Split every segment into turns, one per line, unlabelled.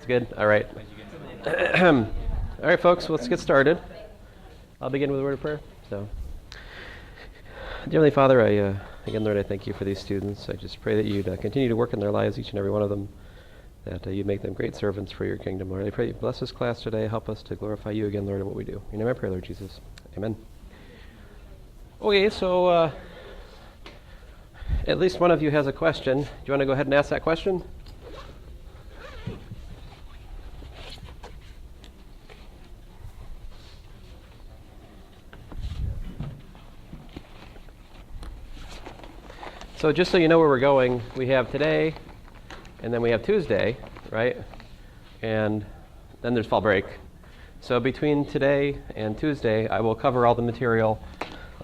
good? All right. All right, folks, let's get started. I'll begin with a word of prayer. So, dear Heavenly Father, again, Lord, I thank you for these students. I just pray that you'd continue to work in their lives, each and every one of them, that you'd make them great servants for your kingdom, Lord. I pray you bless this class today. Help us to glorify you again, Lord, in what we do. In your name I pray, Lord Jesus. Amen. Okay, so at least one of you has a question. Do you want to go ahead and ask that question? So just so you know where we're going, we have today, and then we have Tuesday, right? And then there's fall break. So between today and Tuesday, I will cover all the material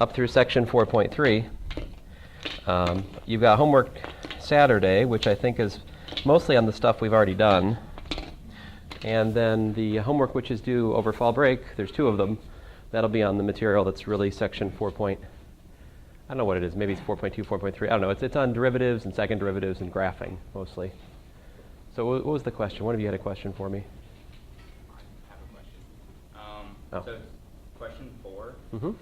up through section 4.3. You've got homework Saturday, which I think is mostly on the stuff we've already done. And then the homework which is due over fall break, there's two of them. That'll be on the material that's really section 4. I don't know what it is. Maybe it's 4.2, 4.3. I don't know. It's on derivatives and second derivatives and graphing, mostly. So what was the question? One of you had a question for me.
I have a question. So question 4.
Mm-hmm.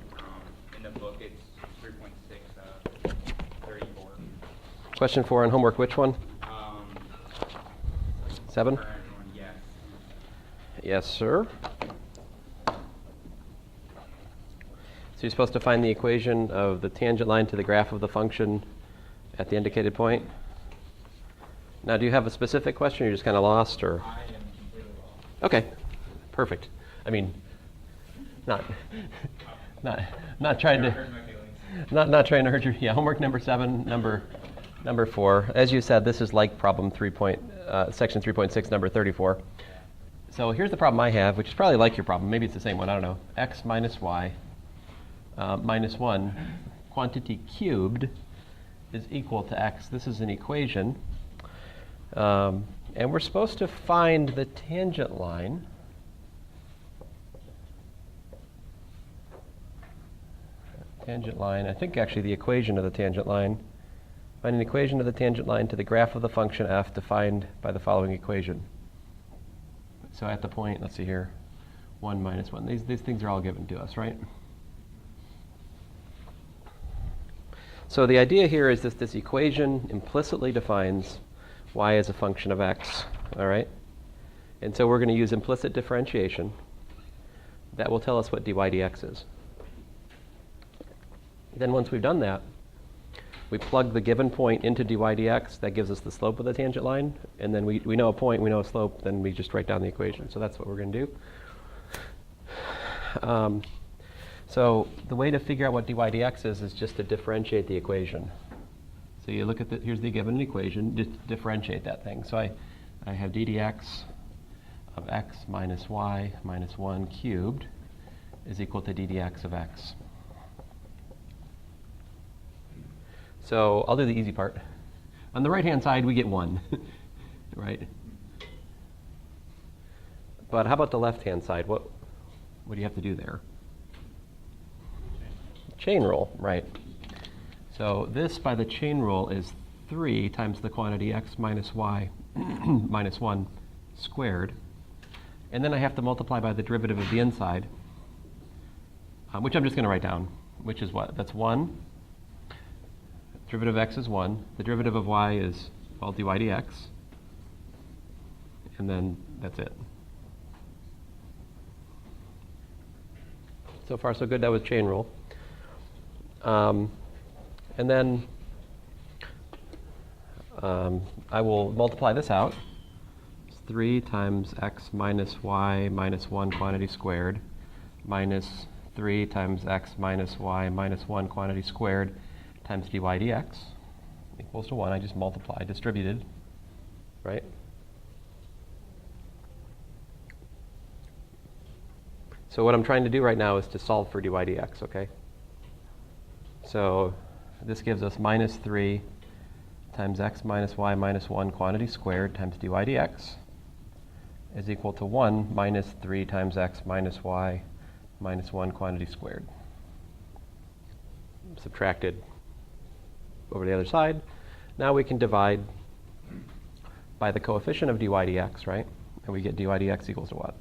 In the book, it's 3.6, 34.
Question 4 on homework, which one? 7?
Current one, yes.
Yes, sir. So you're supposed to find the equation of the tangent line to the graph of the function at the indicated point. Now, do you have a specific question, or you're just kind of lost, or?
I am completely lost.
Okay, perfect. I mean, not trying to not trying to hurt you. Yeah, homework number 7, number 4. As you said, this is like problem section 3.6, number 34. So here's the problem I have, which is probably like your problem. Maybe it's the same one. I don't know. X minus y. Minus 1 quantity cubed is equal to x. This is an equation. And we're supposed to find the tangent line. I think actually the equation of the tangent line. Find an equation of the tangent line to the graph of the function f defined by the following equation. So at the point, let's see here, 1 minus 1. These things are all given to us, right? So the idea here is that this equation implicitly defines y as a function of x, all right? And so we're going to use implicit differentiation. That will tell us what dy dx is. Then once we've done that, we plug the given point into dy dx. That gives us the slope of the tangent line. And then we know a point, we know a slope, then we just write down the equation. So that's what we're going to do. So the way to figure out what dy dx is just to differentiate the equation. So you look at here's the given equation, just differentiate that thing. So I have d dx of x minus y minus 1 cubed is equal to d dx of x. So I'll do the easy part. On the right-hand side, we get 1, right? But how about the left-hand side? What do you have to do there? Chain rule, right. So this, by the chain rule, is 3 times the quantity x minus y minus 1 squared. And then I have to multiply by the derivative of the inside, which I'm just going to write down, which is what? That's 1. Derivative of x is 1. The derivative of y is, well, dy dx. And then that's it. So far, so good. That was chain rule. And then I will multiply this out. It's 3 times x minus y minus 1 quantity squared minus 3 times x minus y minus 1 quantity squared times dy dx equals to 1. I just multiply, distributed, right? So what I'm trying to do right now is to solve for dy dx, okay? So this gives us minus 3 times x minus y minus 1 quantity squared times dy dx is equal to 1 minus 3 times x minus y minus 1 quantity squared. Subtracted over the other side. Now we can divide by the coefficient of dy dx, right? And we get dy dx equals to what?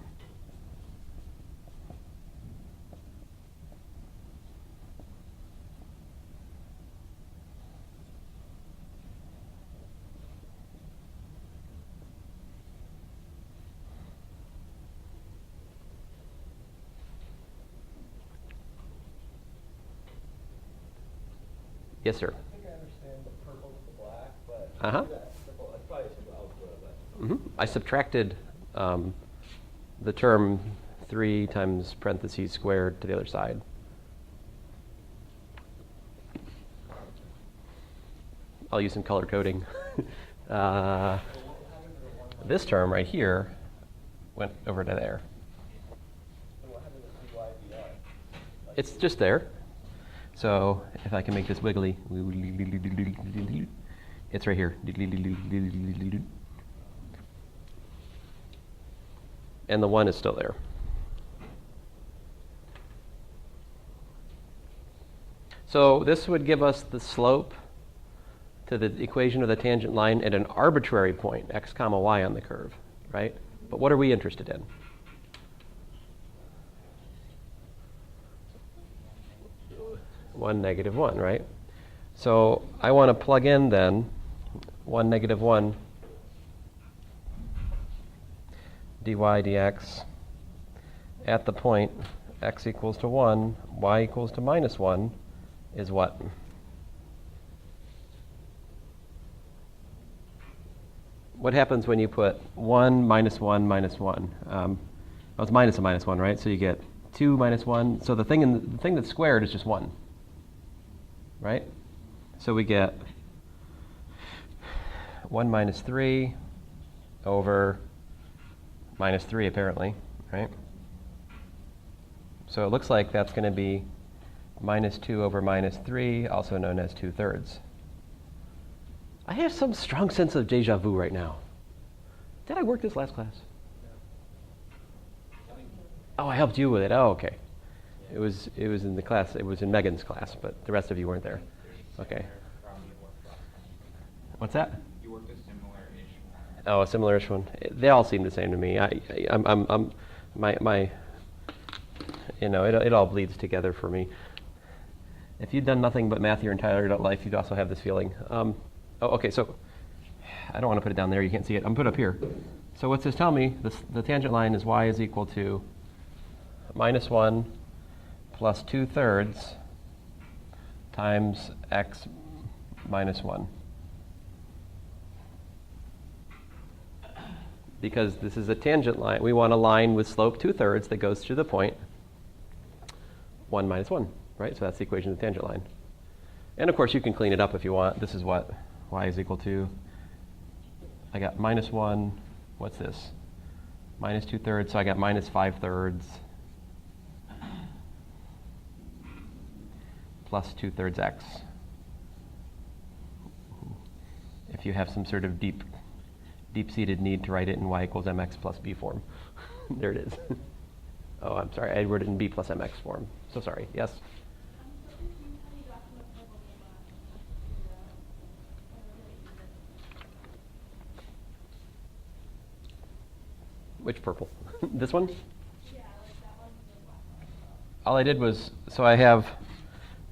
Yes, sir.
I think I understand the purple with the black, but
Uh-huh.
that's probably simple algebra. But
I subtracted the term 3 times parentheses squared to the other side. I'll use some color coding. This term right here went over to there.
and what happened to dy dx?
It's just there. So if I can make this wiggly, it's right here. And the 1 is still there. So this would give us the slope to the equation of the tangent line at an arbitrary point, x comma y on the curve, right? But what are we interested in? One, negative 1, right? So I want to plug in then 1, negative 1 dy dx at the point x equals to 1, y equals to minus 1 is what? What happens when you put 1, minus 1, minus 1? Well, it's minus a minus 1, right? So you get 2 minus 1. So the thing that's squared is just 1. Right? So we get 1 minus 3 over minus 3, apparently, right? So it looks like that's going to be minus 2 over minus 3, also known as 2/3. I have some strong sense of deja vu right now. Did I work this last class? Oh, I helped you with it. Oh, okay. It was in the class. It was in Megan's class, but the rest of you weren't there. Okay. What's that?
You worked a similar-ish one.
Oh, a similar-ish one. They all seem the same to me. It all bleeds together for me. If you'd done nothing but math your entire life, you'd also have this feeling. Okay. So I don't want to put it down there. You can't see it. I'm put up here. So what's this tell me? The tangent line is y is equal to minus 1 plus 2/3 times x minus 1. Because this is a tangent line, we want a line with slope 2/3 that goes through the point 1 minus 1, right? So that's the equation of the tangent line. And of course, you can clean it up if you want. This is what y is equal to. I got minus 1. What's this? Minus 2/3, so I got minus 5/3 plus 2/3 x. If you have some sort of deep-seated need to write it in y equals mx plus b form. There it is. Oh, I'm sorry. I wrote it in b plus mx form. So sorry. Yes? Which purple? This one? All I did was, so I have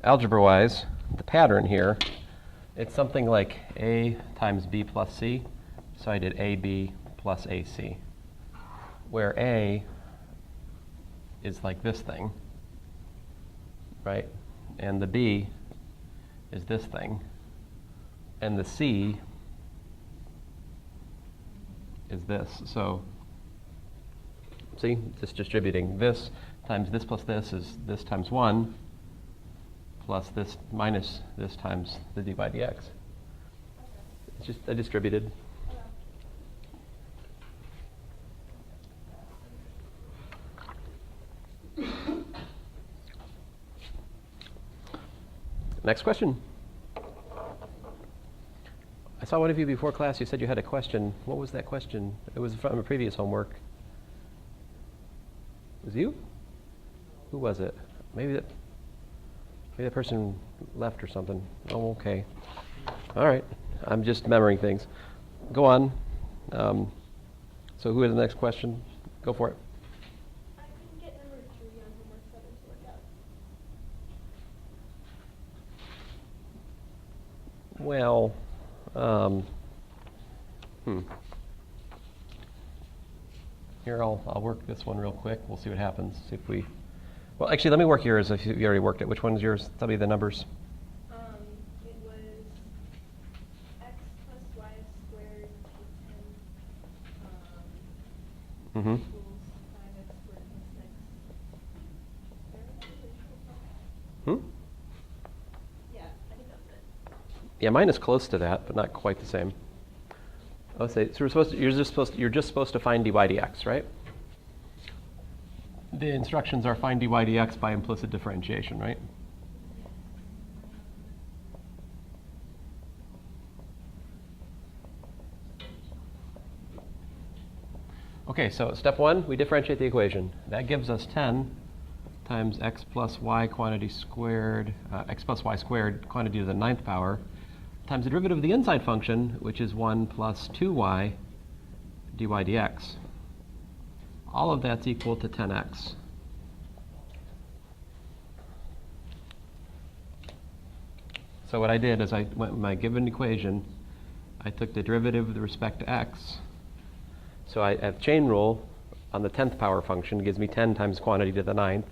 algebra-wise, the pattern here, it's something like a times b plus c. So I did ab plus ac, where a is like this thing, right? And the b is this thing. And the c is this. So see, just distributing this times this plus this is this times 1 plus this minus this times the dy dx. It's just a distributed. Next question. I saw one of you before class, you said you had a question. What was that question? It was from a previous homework. Was it you? Who was it? Maybe that person left or something. Oh, okay. All right. I'm just remembering things. Go on. So who has the next question? Go for it.
I couldn't get number 3 on homework 7 to work out.
Well, Here, I'll work this one real quick. We'll see what happens. See if we. Well, actually, let me work yours if you already worked it. Which one's yours? Tell me the numbers.
It was x plus y squared to 10
Mm-hmm.
equals 5x squared plus 6.
Hmm?
Yeah, I think that's it.
Yeah, mine is close to that, but not quite the same. Oh, so you're just supposed to find dy dx, right? The instructions are find dy dx by implicit differentiation, right? Okay, so step 1, we differentiate the equation. That gives us 10 times x plus y quantity squared, x plus y squared quantity to the 9th power, times the derivative of the inside function, which is 1 plus 2y dy dx. All of that's equal to 10x. So what I did is I went with my given equation, I took the derivative with respect to x. So I have chain rule on the 10th power function, gives me 10 times quantity to the 9th.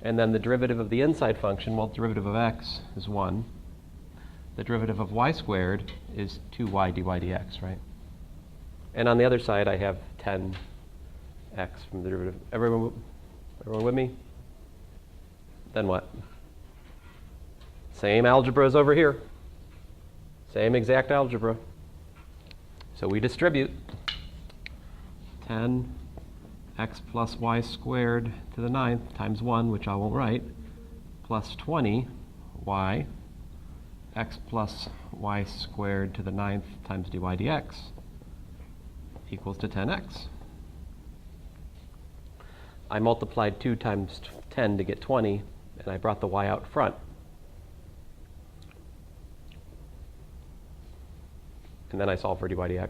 And then the derivative of the inside function, well, the derivative of x is 1. The derivative of y squared is 2y dy dx, right? And on the other side, I have 10x from the derivative. Everyone with me? Then what? Same algebra as over here. Same exact algebra. So we distribute 10 x plus y squared to the 9th times 1, which I won't write, plus 20 y x plus y squared to the 9th times dy dx equals to 10x. I multiplied 2 times 10 to get 20, and I brought the y out front. And then I solve for dy dx.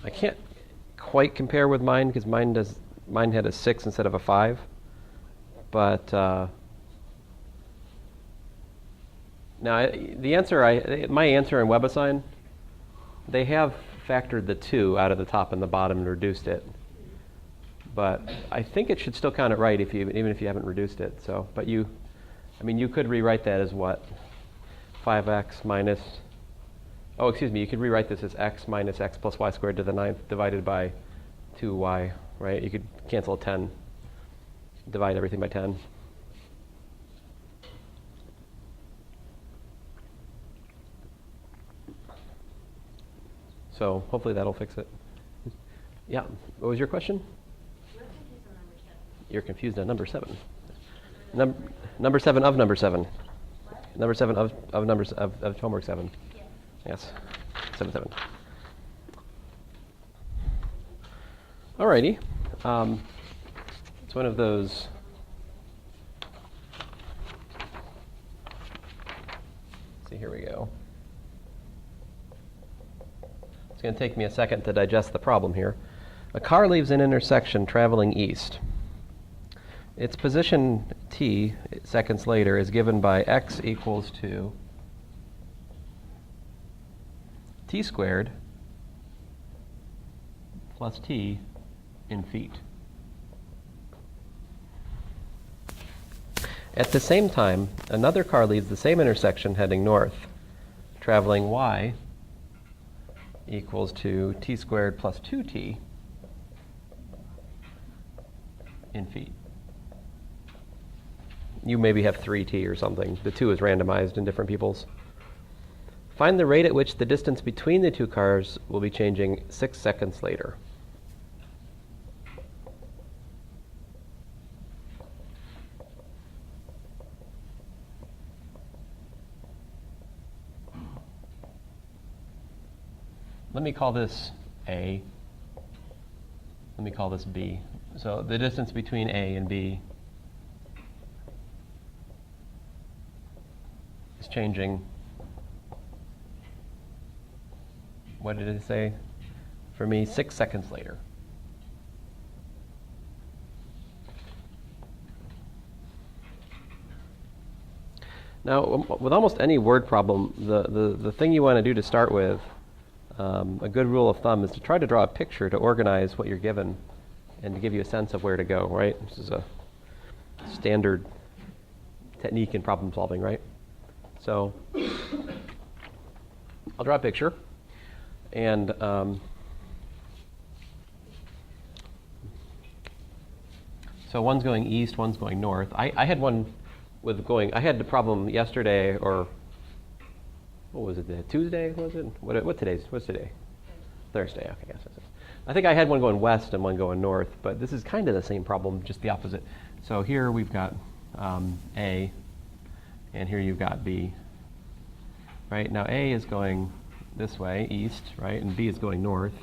I can't quite compare with mine because mine had a 6 instead of a 5. But now my answer in WebAssign, they have factored the 2 out of the top and the bottom and reduced it. But I think it should still count it right even if you haven't reduced it. So, but you could rewrite that as what? 5x minus. Oh, excuse me, you could rewrite this as x minus x plus y squared to the 9th divided by 2y, right? You could cancel a 10, divide everything by 10. So hopefully that'll fix it. Yeah, what was your question? You're confused on number 7. Number 7 of number 7. What? Number 7 of numbers of homework 7. Yes, 7. Alrighty, it's one of those. Let's see, here we go. It's going to take me a second to digest the problem here. A car leaves an intersection traveling east. Its position t seconds later is given by x equals to t squared plus t in feet. At the same time, another car leaves the same intersection heading north, traveling y equals to t squared plus 2t in feet. You maybe have 3t or something. The 2 is randomized in different people's. Find the rate at which the distance between the two cars will be changing 6 seconds later. Let me call this A. Let me call this B. So the distance between A and B is changing. What did it say? For me, 6 seconds later. Now, with almost any word problem, the thing you want to do to start with, a good rule of thumb is to try to draw a picture to organize what you're given and to give you a sense of where to go, right? This is a standard technique in problem solving, right? So I'll draw a picture. And so one's going east, one's going north. I had one with going, I had the problem yesterday, or what was it, Tuesday, was it? What's today? Thursday, okay, yes. I think I had one going west and one going north, but this is kind of the same problem, just the opposite. So here we've got A, and here you've got B. Right, now A is going this way, east, right, and B is going north.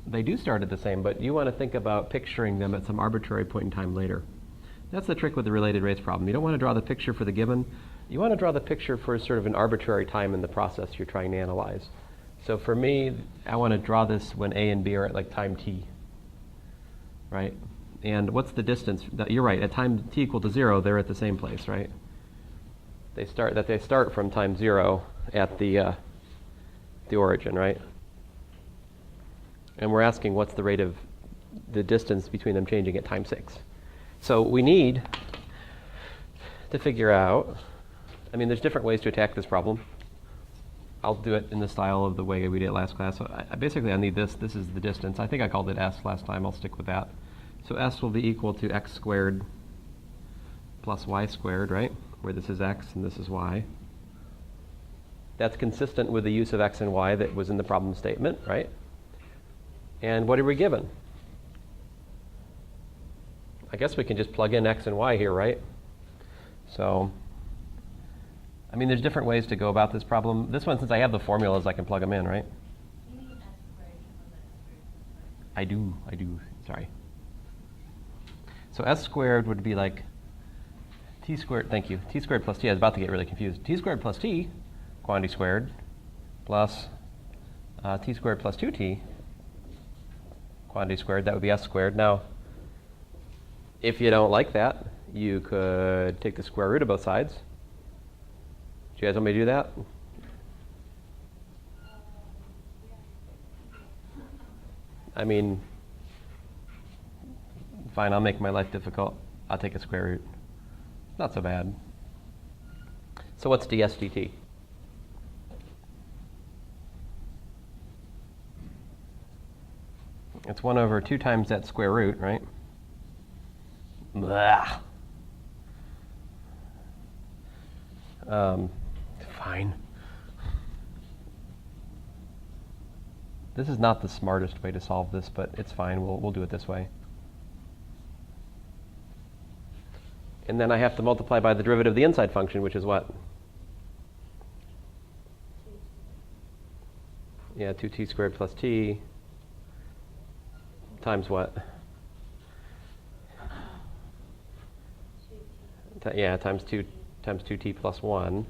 They do start at the same, but you want to think about picturing them at some arbitrary point in time later. That's the trick with the related rates problem. You don't want to draw the picture for the given. You want to draw the picture for sort of an arbitrary time in the process you're trying to analyze. So for me, I want to draw this when A and B are at like time t, right? And what's the distance? You're right, at time t equal to 0, they're at the same place, right? They start from time 0 at the origin, right? And we're asking what's the rate of the distance between them changing at time 6. So we need to figure out, I mean, there's different ways to attack this problem. I'll do it in the style of the way we did it last class. So I need this. This is the distance. I think I called it s last time. I'll stick with that. So s will be equal to x squared plus y squared, right? Where this is x and this is y. That's consistent with the use of x and y that was in the problem statement, right? And what are we given? I guess we can just plug in x and y here, right? So, I mean, there's different ways to go about this problem. This one, since I have the formulas, I can plug them in, right?
You mean s squared plus x squared?
I do, sorry. So s squared would be like t squared, thank you, t squared plus t. I was about to get really confused. T squared plus t, quantity squared, plus t squared plus 2t, quantity squared. That would be s squared. Now, if you don't like that, you could take the square root of both sides. Do you guys want me to do that? I mean, fine, I'll make my life difficult. I'll take a square root. Not so bad. So what's ds dt? It's 1 over 2 times that square root, right? Blah. Fine. This is not the smartest way to solve this, but it's fine. We'll do it this way. And then I have to multiply by the derivative of the inside function, which is what? Yeah, 2t squared plus t times what? Yeah, times 2t plus 1.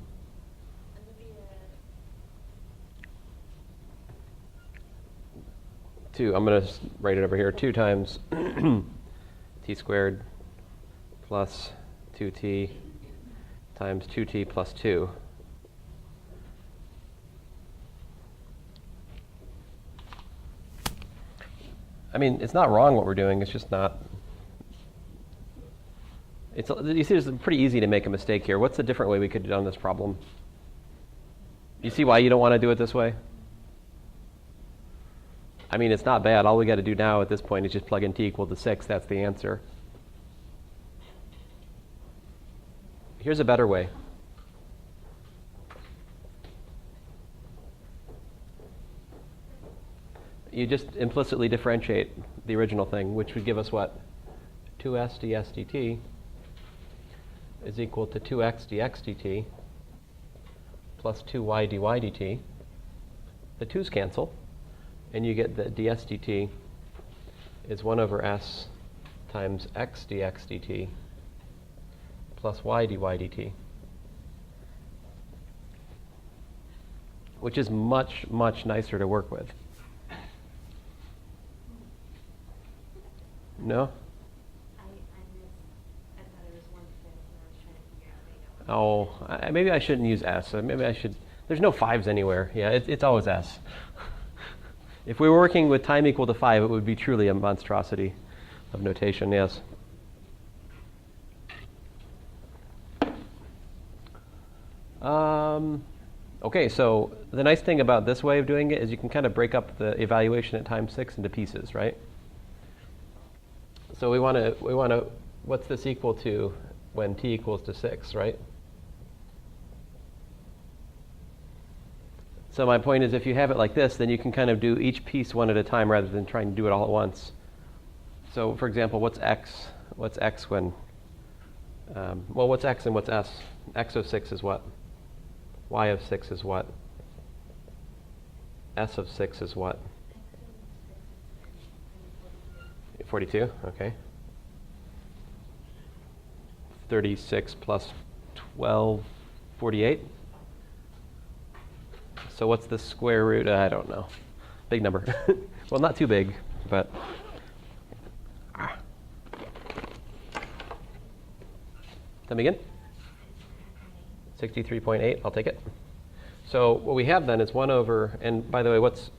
2, I'm going to write it over here. 2 times t squared plus 2t times 2t plus 2. I mean, it's not wrong what we're doing. It's just not. You see, it's pretty easy to make a mistake here. What's a different way we could have done this problem? You see why you don't want to do it this way? I mean, it's not bad. All we got to do now at this point is just plug in t equal to 6. That's the answer. Here's a better way. You just implicitly differentiate the original thing, which would give us what? 2s ds dt is equal to 2x dx dt plus 2y dy dt. The 2's cancel, and you get that ds dt is 1 over s times x dx dt plus y dy dt, which is much, much nicer to work with. No?
I thought it was 1/5, and I was trying to figure out how you got it.
Maybe I shouldn't use s. Maybe I should. There's no 5s anywhere. Yeah, it's always s. If we were working with time equal to 5, it would be truly a monstrosity of notation, yes. Okay, so the nice thing about this way of doing it is you can kind of break up the evaluation at time 6 into pieces, right? So we want to, what's this equal to when t equals to 6, right? So my point is, if you have it like this, then you can kind of do each piece one at a time rather than trying to do it all at once. So for example, what's x? What's x when, well, what's x and what's s? X of 6 is what? Y of 6 is what? S of 6 is what? 42, okay. 36 plus 12, 48. So what's the square root? I don't know. Big number. Well, not too big, but. Tell me again. 63.8, I'll take it. So what we have then is 1 over, and by the way, what's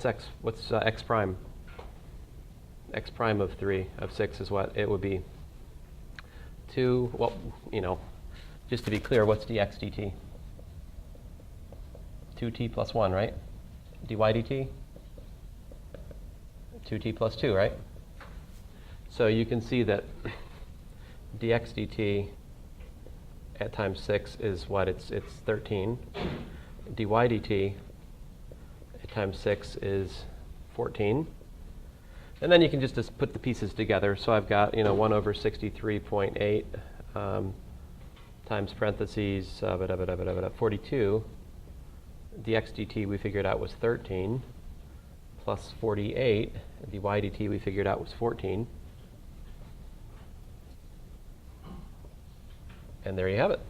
x? What's x prime? X prime of 3 of 6 is what? It would be 2, well, you know, just to be clear, what's dx dt? 2t plus 1, right? dy dt? 2t plus 2, right? So you can see that dx dt at times 6 is what? It's 13. dy dt at times 6 is 14. And then you can just put the pieces together. So I've got, 1 over 63.8 times parentheses 42. Dx dt we figured out was 13 plus 48. Dy dt we figured out was 14. And there you have it.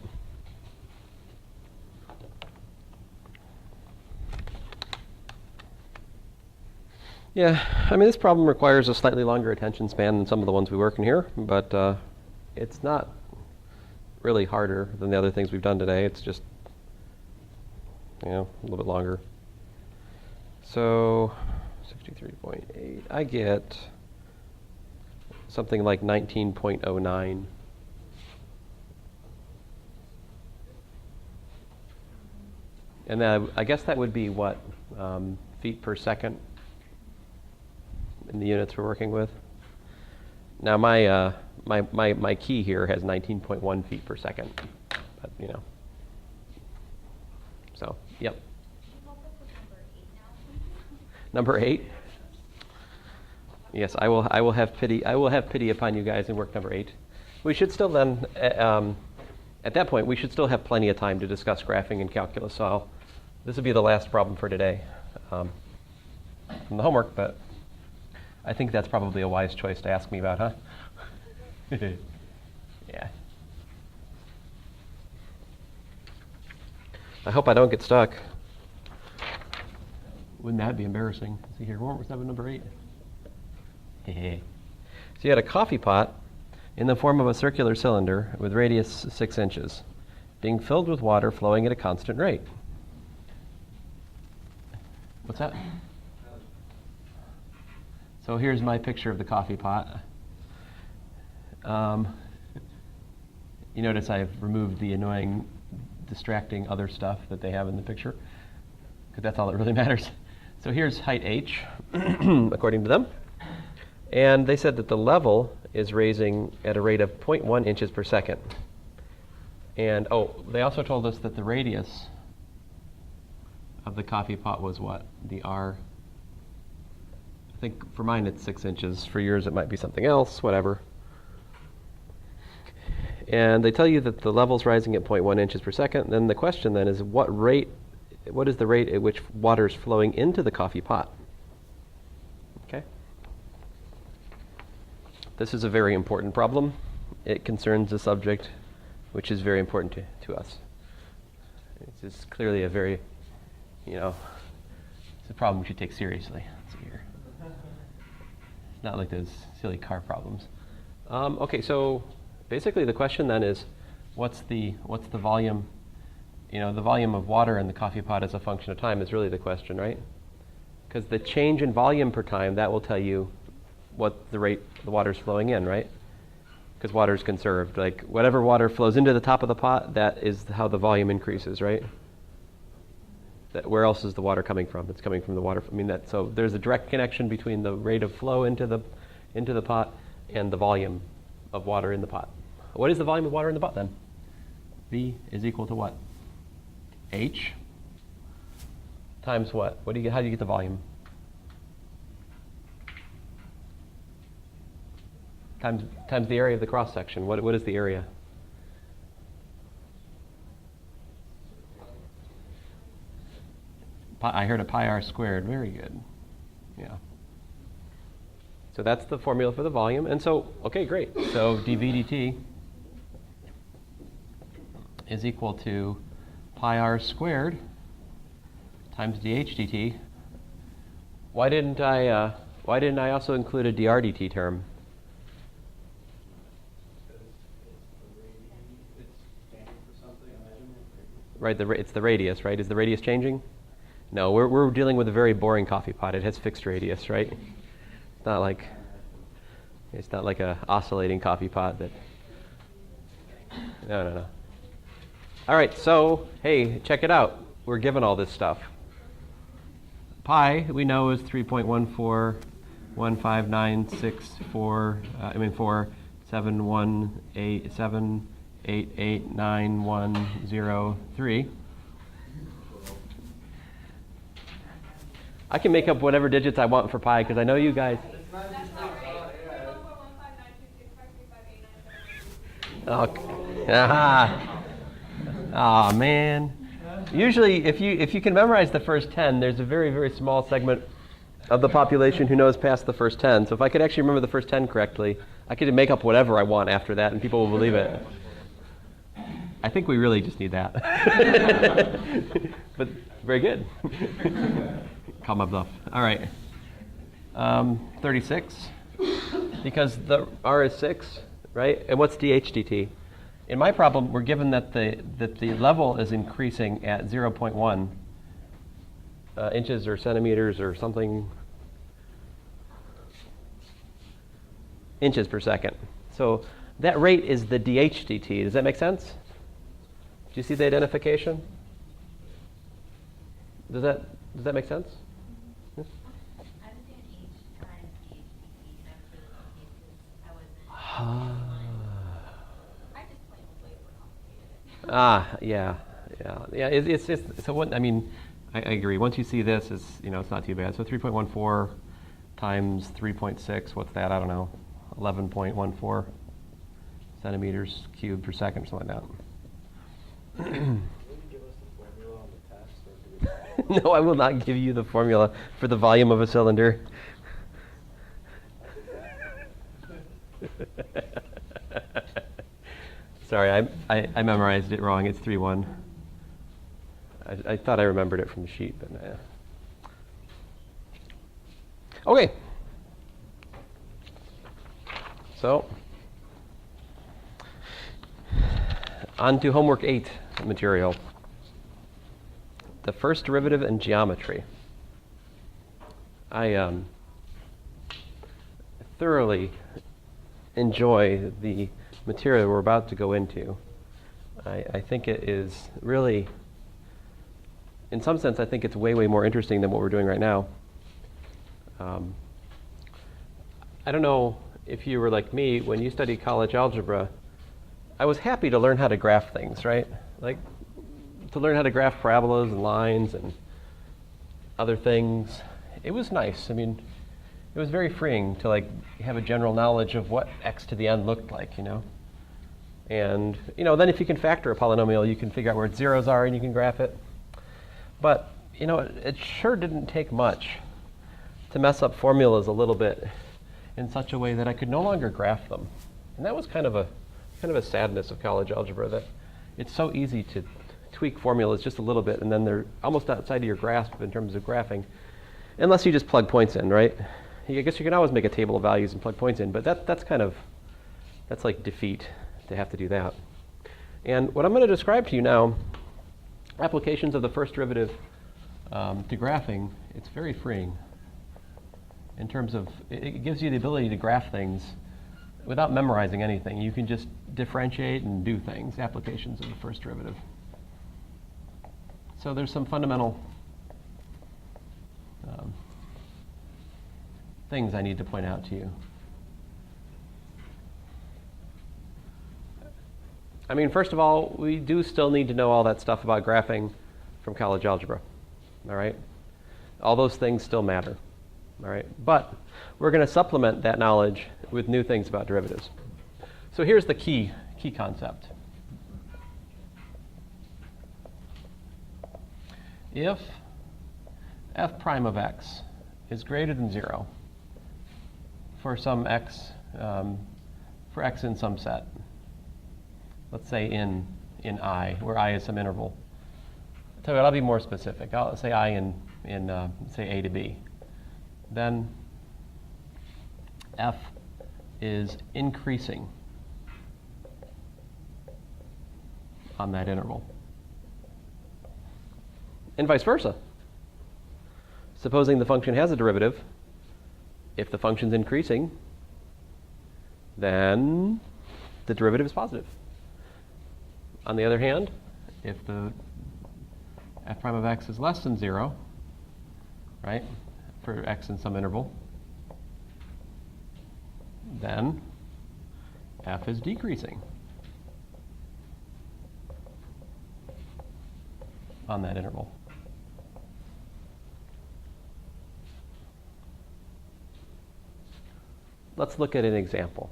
Yeah, I mean, this problem requires a slightly longer attention span than some of the ones we work in here, but it's not really harder than the other things we've done today. It's just, a little bit longer. So, 63.8, I get something like 19.09. And then I guess that would be what, feet per second in the units we're working with. Now my key here has 19.1 feet per second, but So, yep.
Can you help us with
Number
number 8 now?
8. Yes, I will have pity. I will have pity upon you guys and work number 8. We should still then, at that point, we should still have plenty of time to discuss graphing and calculus. So this will be the last problem for today from the homework, but I think that's probably a wise choice to ask me about, huh? Yeah. I hope I don't get stuck. Wouldn't that be embarrassing? See here, homework 7, number 8. So you had a coffee pot in the form of a circular cylinder with radius 6 inches, being filled with water flowing at a constant rate. What's that? So here's my picture of the coffee pot. You notice I've removed the annoying, distracting other stuff that they have in the picture, because that's all that really matters. So here's height h, according to them. And they said that the level is raising at a rate of 0.1 inches per second. And, they also told us that the radius of the coffee pot was what? The R. I think for mine it's 6 inches. For yours it might be something else, whatever. And they tell you that the level's rising at 0.1 inches per second. Then the question then is what is the rate at which water is flowing into the coffee pot? Okay. This is a very important problem. It concerns a subject which is very important to us. This is clearly a very, it's a problem we should take seriously. Let's see here. It's not like those silly car problems. Okay, so basically the question then is, what's the volume? The volume of water in the coffee pot as a function of time is really the question, right? Because the change in volume per time, that will tell you what the rate the water's flowing in, right? Because water is conserved. Like whatever water flows into the top of the pot, that is how the volume increases, right? Where else is the water coming from? It's coming from the water. So there's a direct connection between the rate of flow into the pot and the volume of water in the pot. What is the volume of water in the pot then? V is equal to what? H times what? How do you get the volume? Times the area of the cross section. What is the area? I heard a pi r squared. Very good. Yeah. So that's the formula for the volume. And so, okay, great. So dV dt is equal to pi r squared times dH dt. Why didn't I also include a dr dt term? Right, it's the radius, right? Is the radius changing? No, we're dealing with a very boring coffee pot. It has fixed radius, right? It's not like a oscillating coffee pot that. No. All right, so hey, check it out. We're given all this stuff. Pi we know is 3.14159647187889103. I can make up whatever digits I want for pi because I know you guys. Oh man. Usually if you can memorize the first 10, there's a very, very small segment of the population who knows past the first 10. So if I could actually remember the first 10 correctly, I could make up whatever I want after that and people will believe it. I think we really just need that. But very good. Call my bluff. All right. 36, because the R is 6, right? And what's dH dt? In my problem, we're given that the level is increasing at 0.1 inches or centimeters or something inches per second. So that rate is the dH dt. Does that make sense? Do you see the identification? Does that make sense?
I was doing H times dH dt, and I was really confused because I wasn't. I just plain old way overcomplicated it.
Yeah. It's so what I mean. I agree. Once you see this, it's not too bad. So 3.14 times 3.6. What's that? I don't know. 11.14 centimeters cubed per second, or something like that.
Will you give us the formula on the test, or do we?
No, I will not give you the formula for the volume of a cylinder. Sorry, I memorized it wrong. It's 3.1. I thought I remembered it from the sheet, but nah. Okay. So, on to homework 8 material. The first derivative in geometry. I thoroughly enjoy the material we're about to go into. I think it is really in some sense, I think it's way, way more interesting than what we're doing right now. I don't know if you were like me, when you studied college algebra, I was happy to learn how to graph things, right? Like, to learn how to graph parabolas and lines and other things. It was nice. I mean, it was very freeing to like have a general knowledge of what x to the n looked like, you know? And, you know, then if you can factor a polynomial, you can figure out where its zeros are and you can graph it. But, you know, it sure didn't take much to mess up formulas a little bit in such a way that I could no longer graph them. And that was kind of a sadness of college algebra, that it's so easy to tweak formulas just a little bit and then they're almost outside of your grasp in terms of graphing, unless you just plug points in, right? I guess you can always make a table of values and plug points in, but that's like defeat to have to do that. And what I'm going to describe to you now, applications of the first derivative to graphing, it's very freeing in terms of, it gives you the ability to graph things without memorizing anything. You can just differentiate and do things, applications of the first derivative. So there's some fundamental things I need to point out to you. I mean, first of all, we do still need to know all that stuff about graphing from college algebra, all right? All those things still matter, all right? But we're going to supplement that knowledge with new things about derivatives. So here's the key concept. If f prime of x is greater than 0 for some x, for x in some set, let's say in I, where I is some interval. So I'll be more specific. I'll say I in say a to b. Then f is increasing on that interval. And vice versa. Supposing the function has a derivative, if the function's increasing, then the derivative is positive. On the other hand, if the f prime of x is less than 0, right, for x in some interval, then f is decreasing on that interval. Let's look at an example.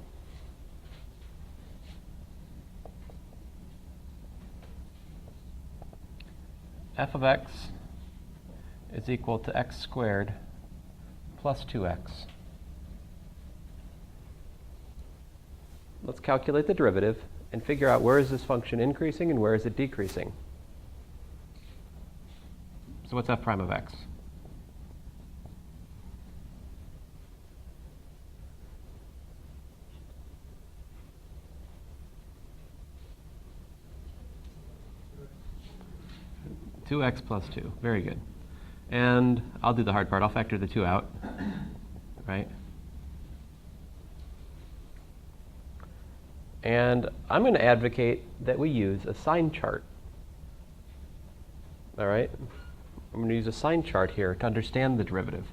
F of x is equal to x squared plus 2x. Let's calculate the derivative and figure out where is this function increasing and where is it decreasing. So what's f prime of x? Two x plus 2. Very good. And I'll do the hard part. I'll factor the 2 out, right? And I'm going to advocate that we use a sign chart. All right? I'm going to use a sign chart here to understand the derivative.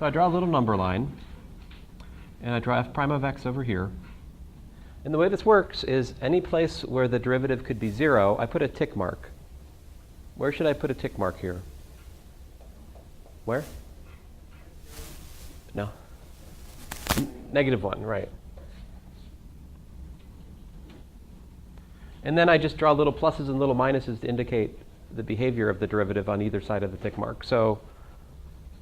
So I draw a little number line, and I draw f prime of x over here. And the way this works is any place where the derivative could be 0, I put a tick mark. Where should I put a tick mark here? Where? No. -1, right. And then I just draw little pluses and little minuses to indicate the behavior of the derivative on either side of the tick mark. So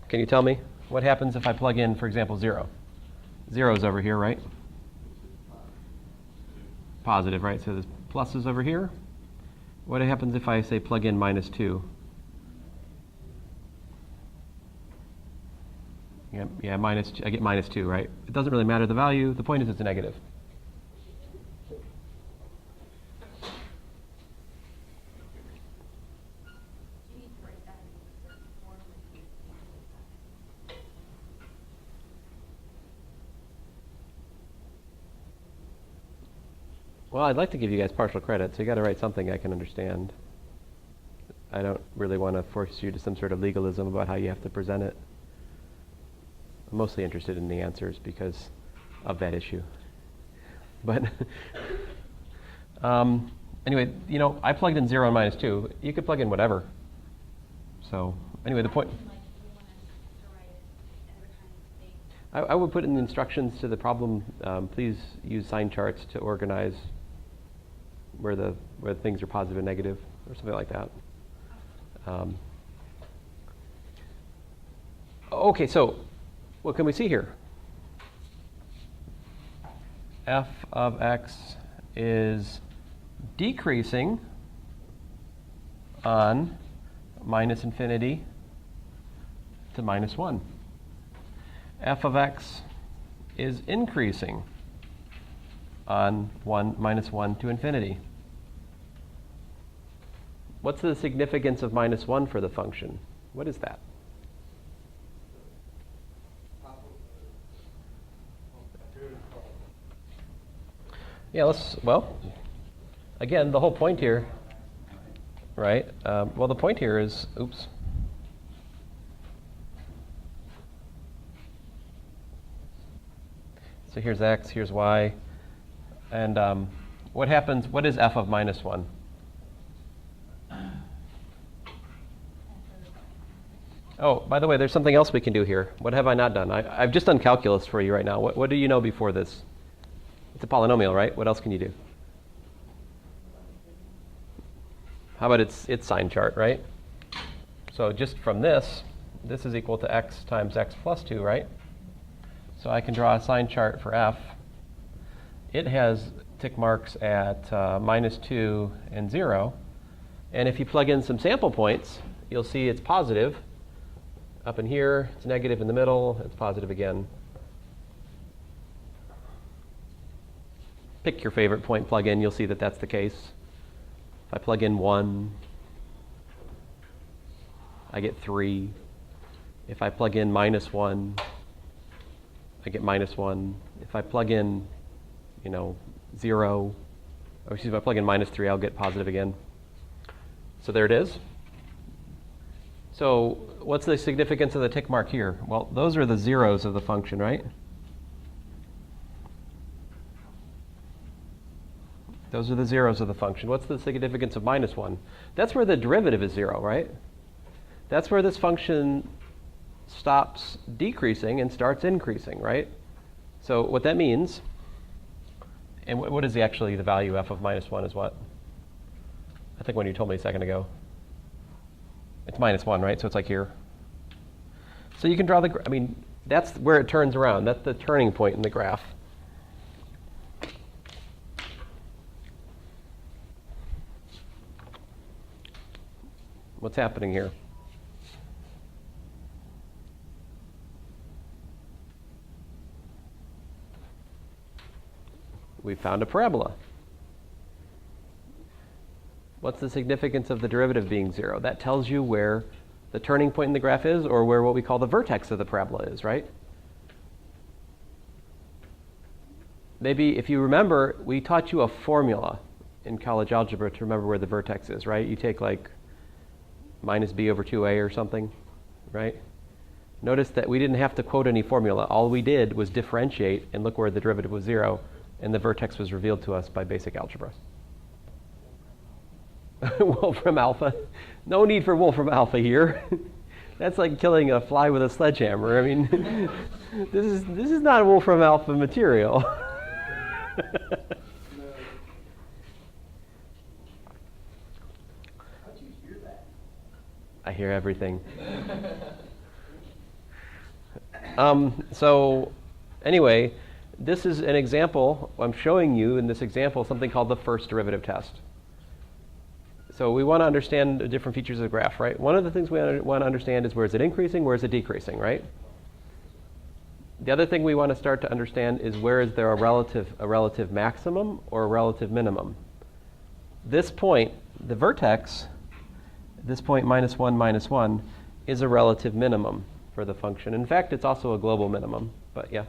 can you tell me what happens if I plug in, for example, 0? 0 is over here, right? Positive, right? So there's pluses over here. What happens if I say plug in -2? Yeah, minus 2, I get -2, right? It doesn't really matter the value. The point is it's a negative. Well, I'd like to give you guys partial credit, so you got to write something I can understand. I don't really want to force you to some sort of legalism about how you have to present it. I'm mostly interested in the answers because of that issue. But anyway, I plugged in 0 and minus 2. You could plug in whatever. So anyway, the point...
Like, we want to write it every time they
I would put in the instructions to the problem, please use sign charts to organize where things are positive and negative, or something like that. Okay, so what can we see here? F of x is decreasing on minus infinity to minus 1. F of x is increasing on minus 1 to infinity. What's the significance of minus 1 for the function? What is that? Yeah, again, the whole point here, right? The point here is, oops. So here's x, here's y. And what happens, what is f of minus 1? Oh, by the way, there's something else we can do here. What have I not done? I've just done calculus for you right now. What do you know before this? It's a polynomial, right? What else can you do? How about its sign chart, right? So just from this is equal to x times x plus 2, right? So I can draw a sign chart for f. It has tick marks at minus 2 and 0. And if you plug in some sample points, you'll see it's positive. Up in here, it's negative in the middle, it's positive again. Pick your favorite point, plug in, you'll see that that's the case. If I plug in 1, I get 3. If I plug in minus 1, I get minus 1. If I plug in, 0, if I plug in minus 3, I'll get positive again. So there it is. So what's the significance of the tick mark here? Well, those are the zeros of the function, right? Those are the zeros of the function. What's the significance of minus 1? That's where the derivative is 0, right? That's where this function stops decreasing and starts increasing, right? So what that means, and what is actually the value f of minus 1 is what? I think when you told me a second ago. It's minus 1, right? So it's like here. So you can draw that's where it turns around. That's the turning point in the graph. What's happening here? We found a parabola. What's the significance of the derivative being 0? That tells you where the turning point in the graph is, or where what we call the vertex of the parabola is, right? Maybe if you remember, we taught you a formula in college algebra to remember where the vertex is, right? You take like minus b over 2a or something, right? Notice that we didn't have to quote any formula. All we did was differentiate and look where the derivative was 0, and the vertex was revealed to us by basic algebra. Wolfram alpha. No need for Wolfram alpha here. That's like killing a fly with a sledgehammer. I mean, this is not Wolfram alpha material.
How'd you hear that?
I hear everything. So anyway, this is an example. I'm showing you in this example something called the first derivative test. So we want to understand the different features of the graph, right? One of the things we want to understand is where is it increasing, where is it decreasing, right? The other thing we want to start to understand is where is there a relative maximum or a relative minimum. This point, the vertex, this point minus 1, is a relative minimum for the function. In fact, it's also a global minimum, but yeah.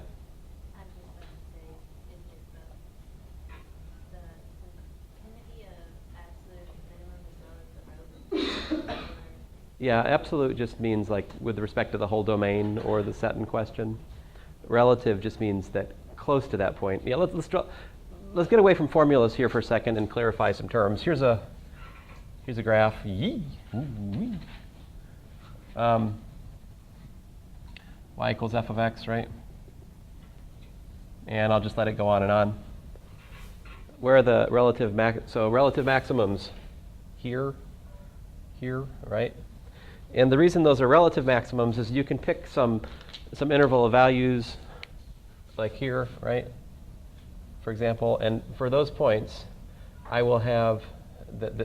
I'm just about to say, is it the vicinity of absolute minimum as well as the relative?
Yeah, absolute just means like with respect to the whole domain or the set in question. Relative just means that close to that point. Yeah, let's get away from formulas here for a second and clarify some terms. Here's a graph. Yee. Ooh, wee. Y equals f of x, right? And I'll just let it go on and on. Where are the relative relative maximums? Here, right? And the reason those are relative maximums is you can pick some interval of values, like here, right? For example, and for those points, I will have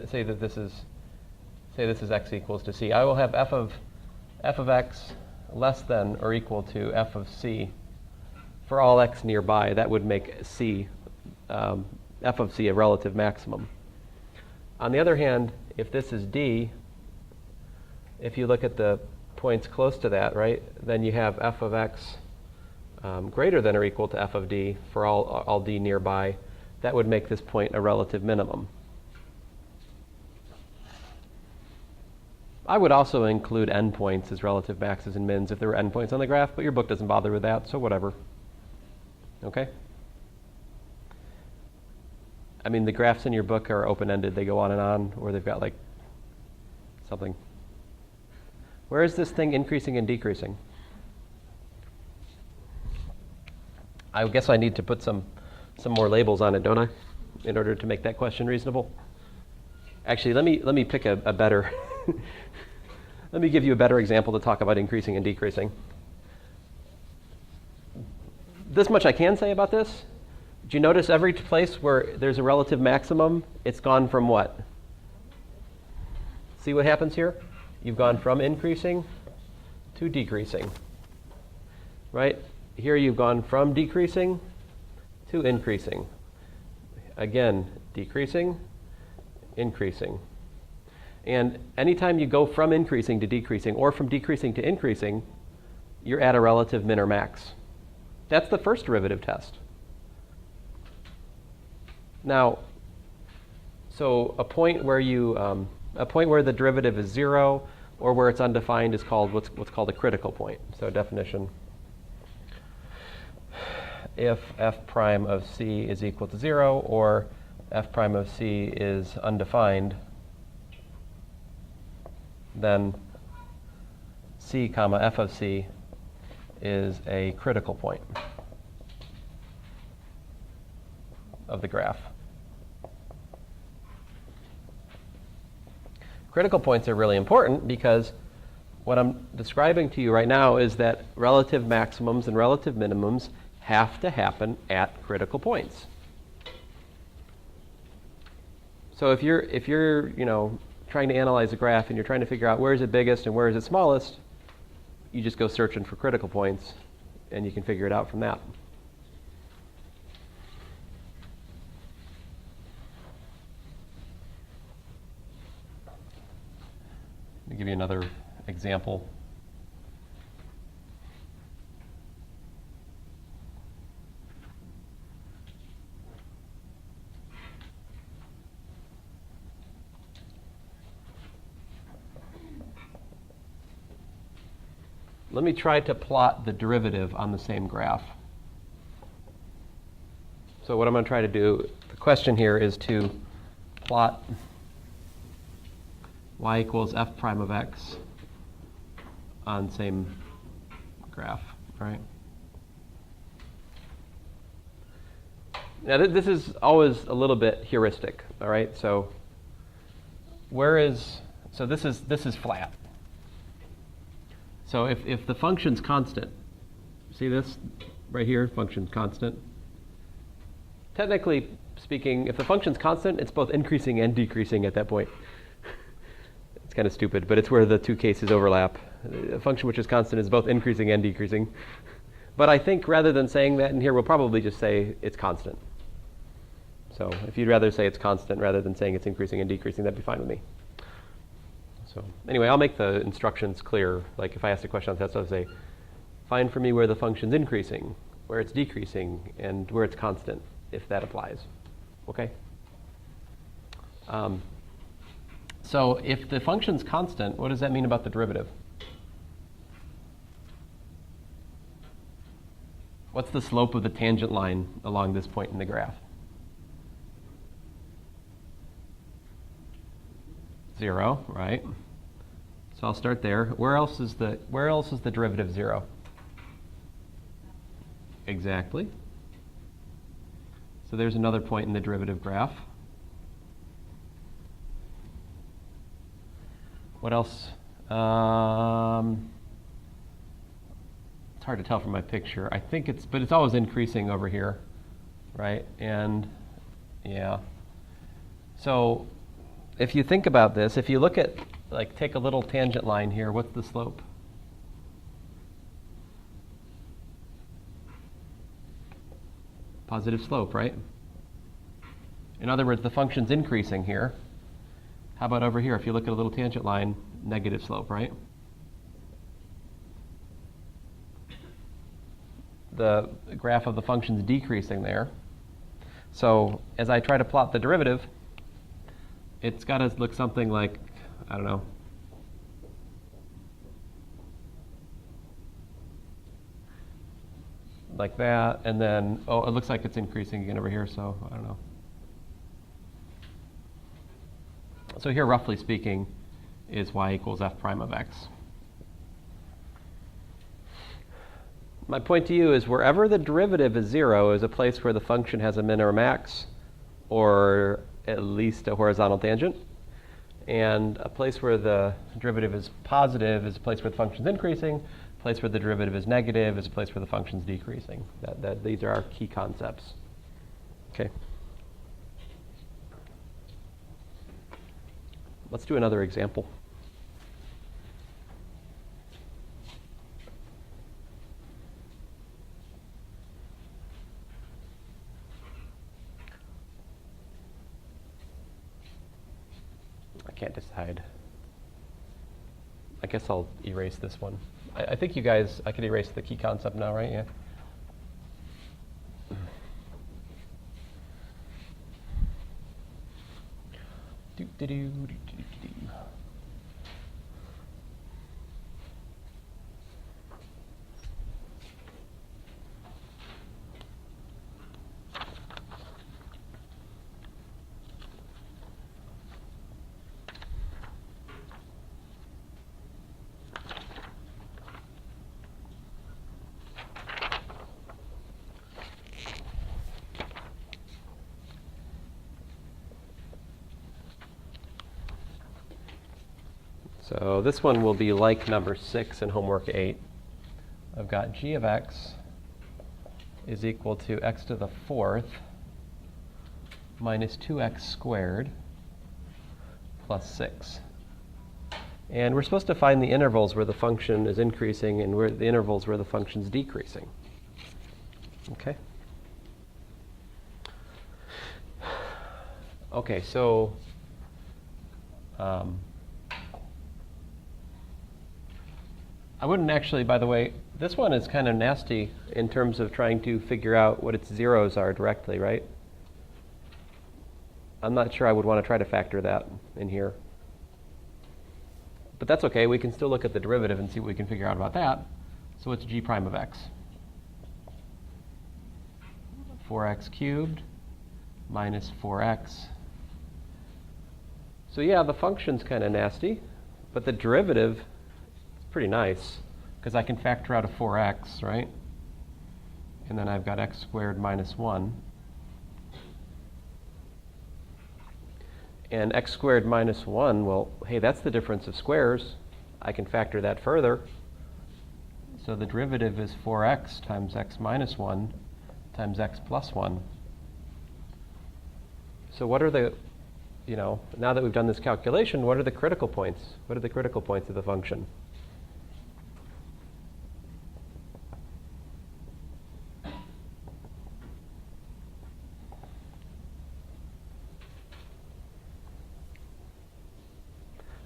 say this is x equals to c. I will have f of x less than or equal to f of c for all x nearby. That would make c f of c a relative maximum. On the other hand, if this is d, if you look at the points close to that, right, then you have f of x greater than or equal to f of d for all d nearby. That would make this point a relative minimum. I would also include endpoints as relative maxes and mins if there were endpoints on the graph, but your book doesn't bother with that, so whatever. Okay? I mean, the graphs in your book are open-ended. They go on and on, or they've got like something. Where is this thing increasing and decreasing? I guess I need to put some more labels on it, don't I, in order to make that question reasonable? Actually, let me pick a better let me give you a better example to talk about increasing and decreasing. This much I can say about this. Do you notice every place where there's a relative maximum, it's gone from what? See what happens here? You've gone from increasing to decreasing, right? Here you've gone from decreasing to increasing. Again, decreasing, increasing. And anytime you go from increasing to decreasing or from decreasing to increasing, you're at a relative min or max. That's the first derivative test. Now, so a point where the derivative is 0 or where it's undefined is called what's called a critical point. So definition: if f prime of c is equal to 0 or f prime of c is undefined, then c comma f of c is a critical point of the graph. Critical points are really important because what I'm describing to you right now is that relative maximums and relative minimums have to happen at critical points. So if you're trying to analyze a graph and you're trying to figure out where is it biggest and where is it smallest, you just go searching for critical points and you can figure it out from that. Let me give you another example. Let me try to plot the derivative on the same graph. So what I'm going to try to do, the question here is to plot y equals f prime of x on same graph, right? Now this is always a little bit heuristic, all right? So this is flat. So if the function's constant, see this right here, function's constant. Technically speaking, if the function's constant, it's both increasing and decreasing at that point. It's kind of stupid, but it's where the two cases overlap. A function which is constant is both increasing and decreasing. But I think rather than saying that in here, we'll probably just say it's constant. So if you'd rather say it's constant rather than saying it's increasing and decreasing, that'd be fine with me. So anyway, I'll make the instructions clear. Like if I ask a question on the test, I'll say, find for me where the function's increasing, where it's decreasing, and where it's constant, if that applies. Okay? So if the function's constant, what does that mean about the derivative? What's the slope of the tangent line along this point in the graph? 0, right? So I'll start there. Where else is the derivative 0? Exactly. So there's another point in the derivative graph. What else? It's hard to tell from my picture. I think but it's always increasing over here, right? And yeah. So if you think about this, if you look at, take a little tangent line here, what's the slope? Positive slope, right? In other words, the function's increasing here. How about over here? If you look at a little tangent line, negative slope, right? The graph of the function's decreasing there. So as I try to plot the derivative, it's got to look something like, I don't know, like that, and then, it looks like it's increasing again over here, so I don't know. So here, roughly speaking, is y equals f prime of x. My point to you is wherever the derivative is 0 is a place where the function has a min or a max, or at least a horizontal tangent. And a place where the derivative is positive is a place where the function is increasing. A place where the derivative is negative is a place where the function is decreasing. These are our key concepts. Okay. Let's do another example. I can't decide. I guess I'll erase this one. I think you guys, I could erase the key concept now, right? Yeah. So this one will be like number 6 in homework 8. I've got g of x is equal to x to the 4th minus 2x squared plus 6. And we're supposed to find the intervals where the function is increasing and where the intervals where the function is decreasing. Okay? Okay, so I wouldn't actually, by the way, this one is kind of nasty in terms of trying to figure out what its zeros are directly, right? I'm not sure I would want to try to factor that in here. But that's okay. We can still look at the derivative and see what we can figure out about that. So it's g prime of x. 4x cubed minus 4x. So yeah, the function's kind of nasty, but the derivative pretty nice, because I can factor out a 4x, right? And then I've got x squared minus 1. And x squared minus 1, well, hey, that's the difference of squares. I can factor that further. So the derivative is 4x times x minus 1 times x plus 1. So what are the, now that we've done this calculation, what are the critical points? What are the critical points of the function?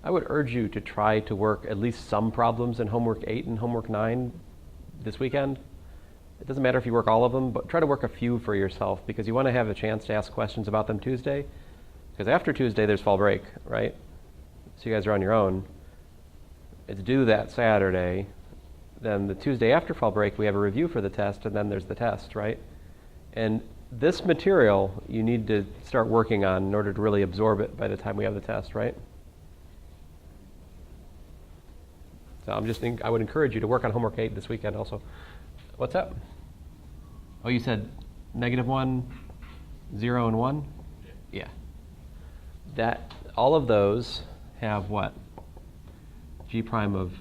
I would urge you to try to work at least some problems in homework 8 and homework 9 this weekend. It doesn't matter if you work all of them, but try to work a few for yourself because you want to have a chance to ask questions about them Tuesday. Because after Tuesday, there's fall break, right? so you guys are on your own. It's due that Saturday. Then the Tuesday after fall break, we have a review for the test, and then there's the test, right? And this material you need to start working on in order to really absorb it by the time we have the test, right? So I would encourage you to work on homework 8 this weekend also. What's up? Oh, you said -1, 0, and 1? Yeah. All of those have what? G prime of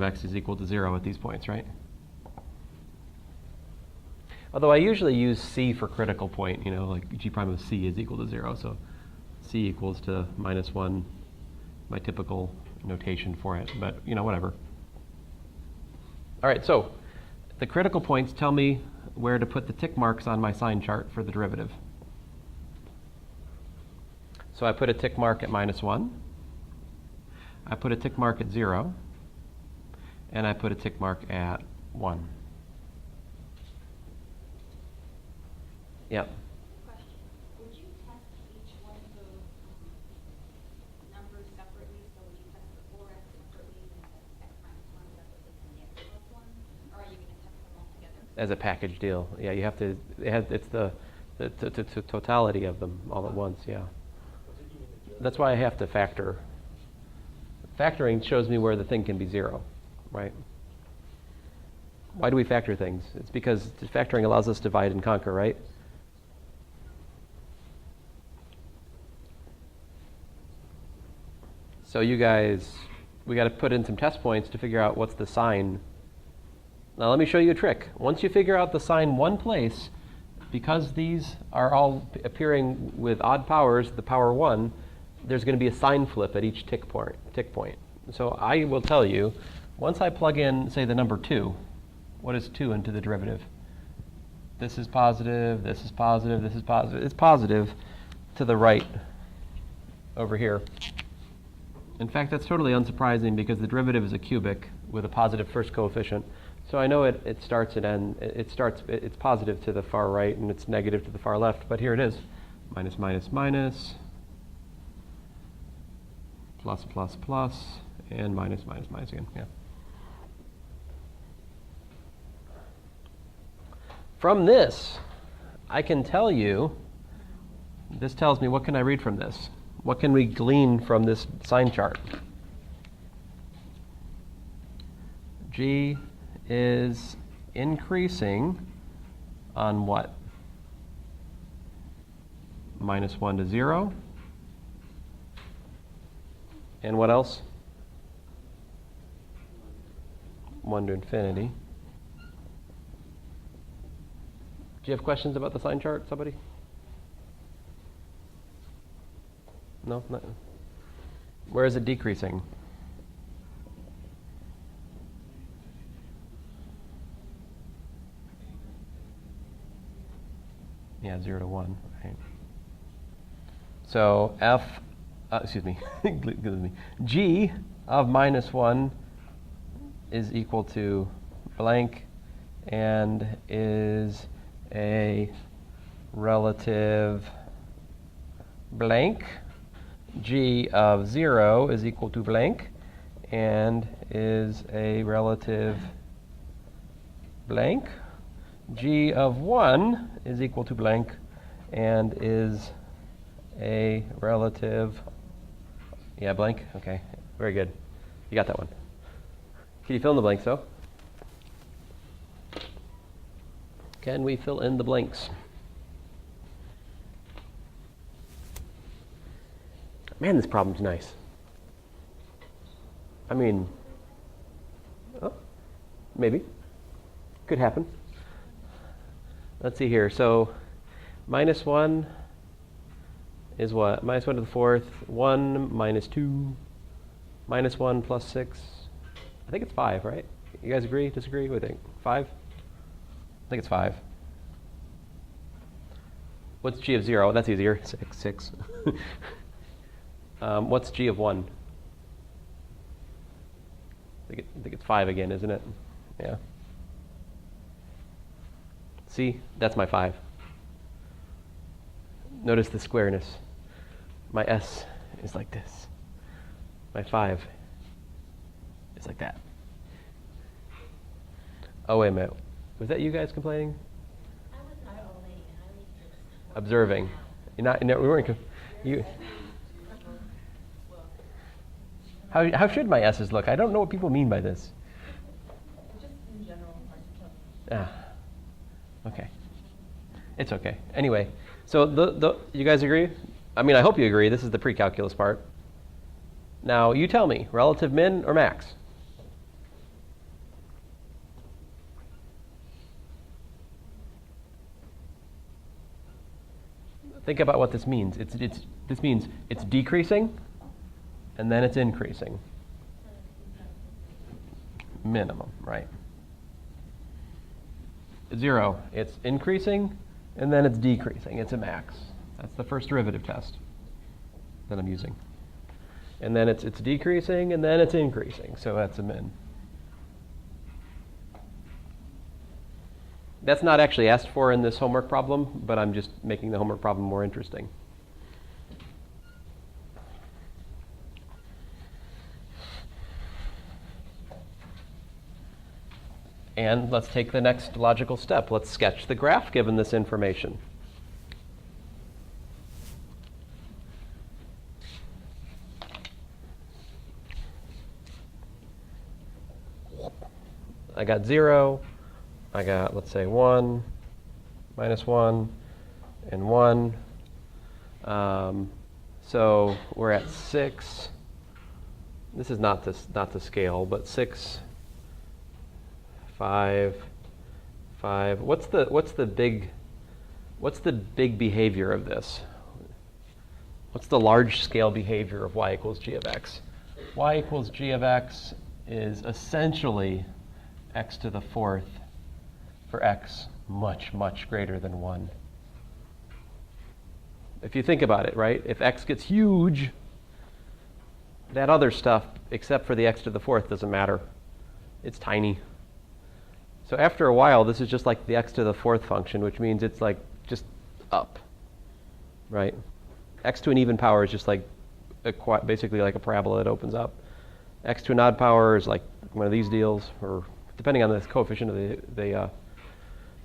x is equal to 0 at these points, right? Although I usually use C for critical point, like G prime of C is equal to 0, so C equals to -1, my typical notation for it, but whatever. All right, so the critical points tell me where to put the tick marks on my sign chart for the derivative. So I put a tick mark at -1, I put a tick mark at 0, and I put a tick mark at 1. Yep.
Question. Would you test each one of those numbers separately? So would you test the 4x separately and the x minus 1 separately and the x plus 1? Or are you going to test them all together?
As a package deal. Yeah, you have to, it's the totality of them all at once, yeah. That's why I have to factor. Factoring shows me where the thing can be 0, right? Why do we factor things? It's because factoring allows us to divide and conquer, right? So you guys, we got to put in some test points to figure out what's the sign. Now let me show you a trick. Once you figure out the sign one place, because these are all appearing with odd powers, the power 1, there's going to be a sign flip at each tick point. So I will tell you, once I plug in, say, the number 2, what is 2 into the derivative? This is positive, this is positive, this is positive. It's positive to the right over here. In fact, that's totally unsurprising because the derivative is a cubic with a positive first coefficient. So I know it starts at n. It's positive to the far right and it's negative to the far left. But here it is, minus, minus, minus, plus, plus, plus, and minus, minus, minus again. Yeah. From this, I can tell you. This tells me, what can I read from this? What can we glean from this sign chart? G is increasing on what? -1 to 0. And what else? 1 to infinity. Do you have questions about the sign chart, somebody? No? Not. Where is it decreasing? Yeah, 0 to 1. Right. So G of -1 is equal to blank and is a relative blank. G of 0 is equal to blank and is a relative blank. G of 1 is equal to blank and is a relative, blank. Okay, very good. You got that one. Can you fill in the blanks, though? Can we fill in the blanks? Man, this problem's nice. I mean, maybe. Could happen. Let's see here. So, -1 is what? -1 to the 4th. 1 minus 2. -1 plus 6. I think it's 5, right? You guys agree? Disagree? What do you think? 5? I think it's 5. What's G of 0? That's easier. 6. What's G of 1? I think it's 5 again, isn't it? Yeah. See, that's my 5. Notice the squareness. My S is like this. My 5 is like that. Oh, wait a minute. Was that you guys complaining?
I was not complaining, I was just.
Observing. You're not, no, we weren't. You. How should my S's look? I don't know what people mean by this.
Just in general, hard to tell.
Ah. Okay. It's okay. Anyway, so you guys agree? I mean, I hope you agree. This is the pre-calculus part. Now, you tell me, relative min or max? Think about what this means. This means it's decreasing, and then it's increasing. Minimum, right? 0, it's increasing, and then it's decreasing. It's a max. That's the first derivative test that I'm using. And then it's decreasing, and then it's increasing. So that's a min. That's not actually asked for in this homework problem, but I'm just making the homework problem more interesting. And let's take the next logical step. Let's sketch the graph given this information. I got 0. I got, let's say, 1, -1, and 1. So we're at 6. This is not the scale, but 6, 5, 5. What's the big behavior of this? What's the large scale behavior of y equals g of x? Y equals g of x is essentially x to the 4th for x much, much greater than 1. If you think about it, right? If x gets huge, that other stuff, except for the x to the 4th, doesn't matter. It's tiny. So after a while, this is just like the x to the 4th function, which means it's like just up, right? X to an even power is just like basically like a parabola that opens up. X to an odd power is like one of these deals, or depending on the coefficient of the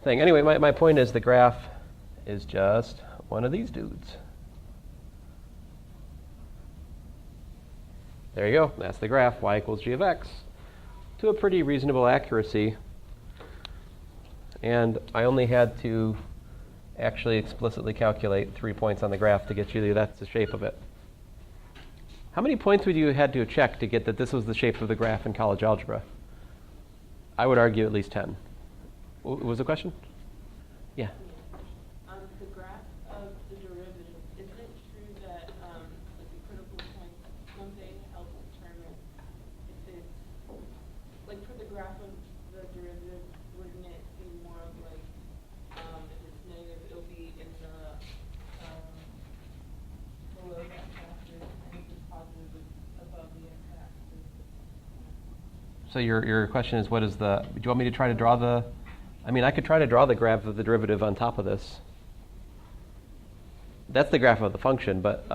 thing. Anyway, my point is the graph is just one of these dudes. There you go. That's the graph, y equals g of x, to a pretty reasonable accuracy. And I only had to actually explicitly calculate 3 points on the graph to get you that's the shape of it. How many points would you have had to check to get that this was the shape of the graph in college algebra? I would argue at least 10. What was the question? Yeah.
The graph of the derivative, isn't it true that like the critical points, don't they help determine if it's, like for the graph of the derivative, wouldn't it be more of like, if it's negative, it'll be in the, below that factor, and if it's positive, it's above the x-axis.
So your question is, do you want me to try to draw I could try to draw the graph of the derivative on top of this. That's the graph of the function, but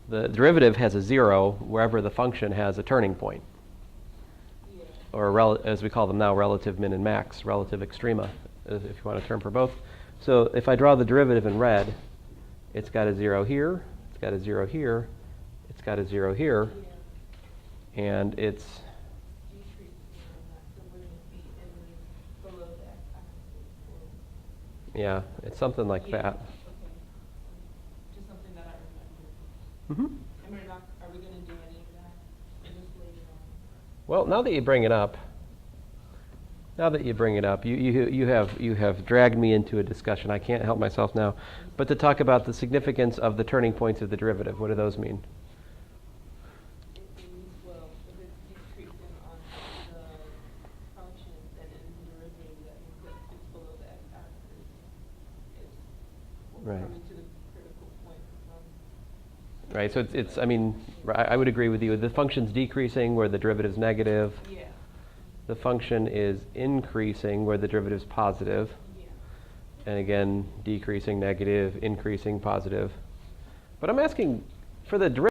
the derivative has a 0 wherever the function has a turning point.
Yeah.
Or as we call them now, relative min and max, relative extrema, if you want a term for both. So if I draw the derivative in red, it's got a 0 here, it's got a 0 here, it's got a 0 here,
Yeah.
and it's
Decrease in that, so wouldn't it be in below the x-axis or?
yeah, it's something like
Yeah,
that.
okay. Just something that I remember.
Mm-hmm.
And are we going to do any of that? Or just later on?
Well, now that you bring it up, you have dragged me into a discussion. I can't help myself now, but to talk about the significance of the turning points of the derivative. What do those mean?
It means, well, if it's decreasing on the function, then in the derivative, that means that it's below the x-axis. It's
Right.
coming to the critical point from.
Right. So I would agree with you. The function's decreasing where the derivative's negative.
Yeah.
The function is increasing where the derivative's positive.
Yeah.
And again, decreasing, negative, increasing, positive. But I'm asking for the derivative.